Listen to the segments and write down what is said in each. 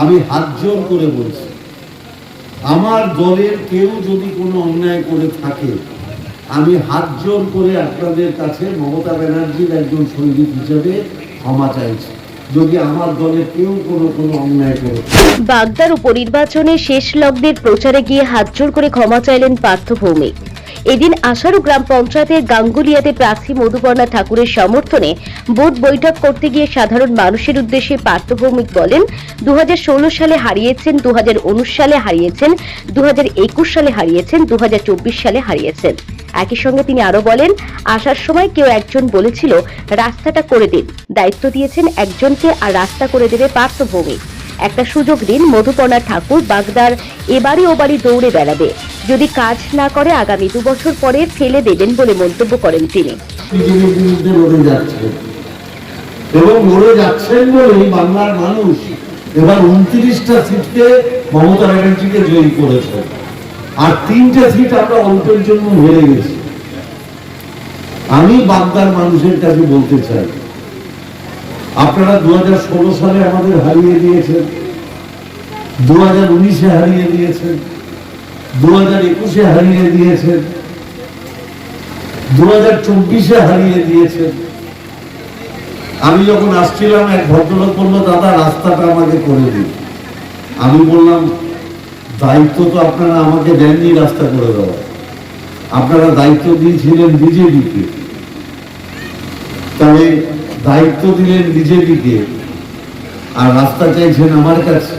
আমি হাত জোর করে বলছি, আমার দলের কেউ যদি কোনো অন্যায় করে থাকে, আমি হাত জোর করে আপনাদের কাছে মমতা ব্যানার্জির একজন সৈনিক হিসেবে ক্ষমা চাইছি যদি আমার দলের কেউ কোনো অন্যায় করে। বাগদার উপনির্বাচনে শেষ লগ্নের প্রচারে গিয়ে হাতজোড় করে ক্ষমা চাইলেন পার্থ ভৌমিক। এদিন আশারু গ্রাম পঞ্চায়েতের গাঙ্গুলিয়াতে প্রার্থী মধুপর্ণা ঠাকুরের সমর্থনে বুথ বৈঠক করতে গিয়ে সাধারণ মানুষের উদ্দেশ্যে পার্থ ভৌমিক বলেন, 2016 সালে হারিয়েছেন, 2019 সালে হারিয়েছেন, 2021 সালে হারিয়েছেন, 2024 সালে হারিয়েছেন। একই সঙ্গে তিনি আরো বলেন, আসার সময় কেউ একজন বলেছিল রাস্তাটা করে দিন, দায়িত্ব দিয়েছেন একজনকে আর রাস্তা করে দেবে পার্থ ভৌমিক। একটা সুযোগ দিন, মধুপর্ণা ঠাকুর বাগদার এবারে ওবারে দৌড়ে বেড়াবে, যদি কাজ না করে আগামী 2 বছর পরে ফেলে দেবেন বলে মন্তব্য করেন তিনি। এবং লড়ে যাচ্ছেন বলেই বাংলার মানুষ এবার 29টা সিটকে মমতা ব্যানার্জিকে জয়ী করেছে, আর 3টে সিট আমরা অল্পের জন্য হেরে গেছি। আমি বাগদার মানুষের কাছে বলতে চাই, আপনারা 2016 সালে আমাদের হারিয়ে দিয়েছেন, 2019-এ হারিয়ে দিয়েছেন, 2021-এ হারিয়ে দিয়েছেন, 2024-এ হারিয়ে দিয়েছেন। আমি যখন আসছিলাম এক ভদ্রলোক বললো, দাদা রাস্তাটা আমাকে করে দিন। আমি বললাম, দায়িত্ব তো আপনারা আমাকে দেননি রাস্তা করে দেওয়া, আপনারা দায়িত্ব দিয়েছিলেন বিজেপিকে, তবে দায়িত্ব দিলেন বিজেপিকে আর রাস্তা চাইছেন আমার কাছে।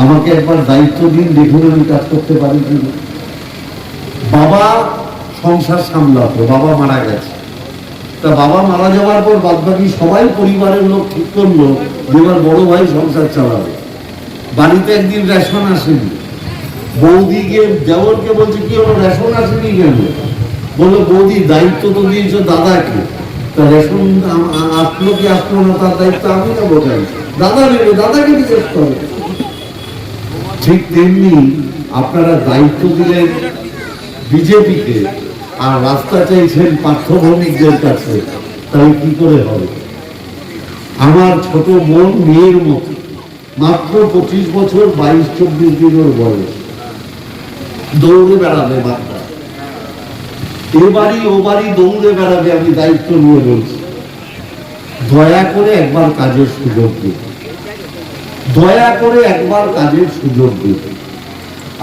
আমাকে একবার দায়িত্ব দিন, দেখুন আমি কাজ করতে পারি কিনা। বাবা সংসার সামলাতো, বাবা মারা গেছে, তা বাবা মারা যাওয়ার পর বাদবাকি সবাই পরিবারের লোক ঠিক করলো যে এবার বড় ভাই সংসার চালাবে। বাড়িতে একদিন রেশন আসেনি, বৌদিকে দেওরকে বলছে কি হলো রেশন আসেনি কেন? বললো বৌদি দায়িত্ব তো দিয়েছো দাদাকে, তা রেশন আসলো কি আসলো না তার দায়িত্ব আমি না বোঝাই, দাদা নেবে, দাদাকে জিজ্ঞেস করে। ঠিক তেমনি আপনারা দায়িত্ব দিলেন বিজেপিকে আর রাস্তা চাইছেন পার্থ ভৌমিকদের কাছে, তাহলে কি করে হবে? আমার ছোট বোন মেয়ের মতো, মাত্র 25 বছর, 22-24 দিনের বয়স, দৌড়ে বেড়াবে বাচ্চা, এবারই ওবারই দৌড়ে বেড়াবে। আমি দায়িত্ব নিয়ে বলছি, দয়া করে একবার কাজের সুযোগ দিন, দয়া করে একবার কাজের সুযোগ দিন।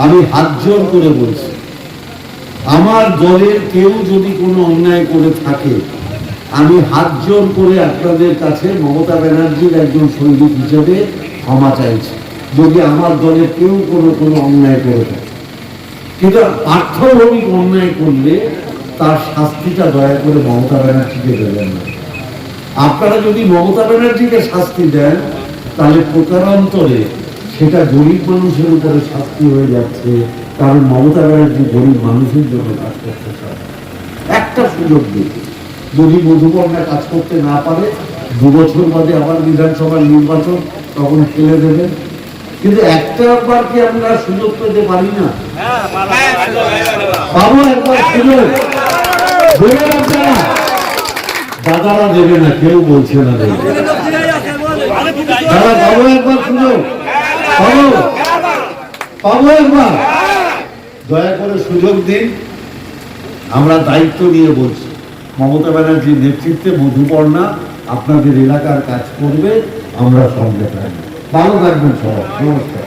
আমি হাত জোর করে বলছি, আমার দলের কেউ যদি কোনো অন্যায় করে থাকে, আমি হাত জোর করে আপনাদের কাছে মমতা ব্যানার্জির একজন সৈনিক হিসেবে ক্ষমা চাইছি যদি আমার দলের কেউ কোনো অন্যায় করে থাকে। কিন্তু পার্থ ভৌমিক অন্যায় করলে তার শাস্তিটা দয়া করে মমতা ব্যানার্জিকে দেবেন না। আপনারা যদি মমতা ব্যানার্জিকে শাস্তি দেন, তাহলে প্রকারান্তরে সেটা গরিব মানুষের উপরে শাস্তি হয়ে যাচ্ছে, কারণ মমতা ব্যানার্জি গরিব মানুষের জন্য কাজ করতে চায়। একটা সুযোগ দিন, যদি মধুপর্ণা কাজ করতে না পারে 2 বছর বাদে আবার বিধানসভার নির্বাচন, তখন ফেলে দেবেন। কিন্তু একটা বার কি আমরা সুযোগ পেতে পারি না? পাবো একবার সুযোগ, দাদারা দেবে না, কেউ বলছে না দেবে, দাদা পাবো একবার সুযোগ, পাবো একবার, দয়া করে সুযোগ দিন। আমরা দায়িত্ব নিয়ে বলছি, মমতা ব্যানার্জির নেতৃত্বে মধুপর্ণা আপনাদের এলাকার কাজ করবে, আমরা সঙ্গে থাকবো। ভালো থাকবেন সবাই, নমস্কার।